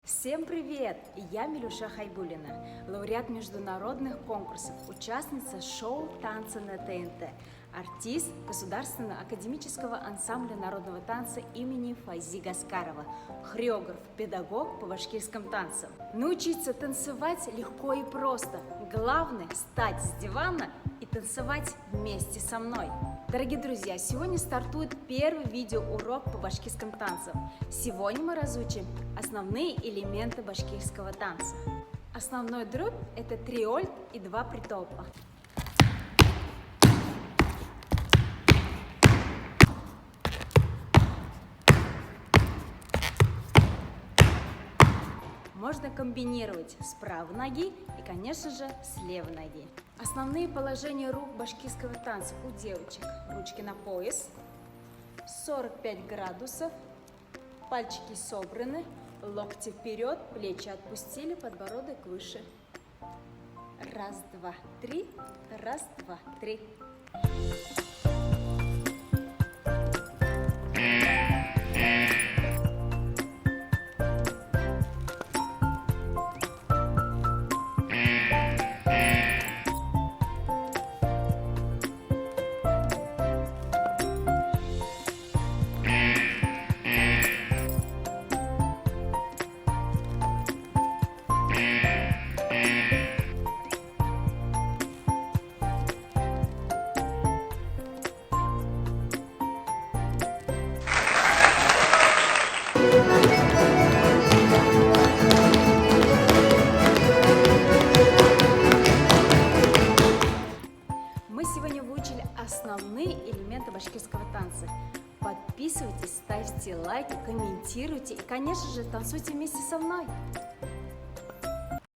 Всем привет! Я Милюша Хайбулина, лауреат международных конкурсов, участница шоу «Танцы на ТНТ», артист Государственного академического ансамбля народного танца имени Файзи Гаскарова, хореограф, педагог по башкирским танцам. Научиться танцевать легко и просто. Главное – встать с дивана и танцевать вместе со мной. Дорогие друзья, сегодня стартует первый видеоурок по башкирским танцам. Сегодня мы разучим основные элементы башкирского танца. Основной дробь – это триольт и 2 притопа. Можно комбинировать с правой ноги и, конечно же, с левой ноги. Основные положения рук башкирского танца у девочек. Ручки на пояс, 45 градусов, пальчики собраны, локти вперед, плечи отпустили, подбородок выше. Раз, два, три, раз, два, три. Мы сегодня выучили основные элементы башкирского танца. Подписывайтесь, ставьте лайки, комментируйте и, конечно же, танцуйте вместе со мной.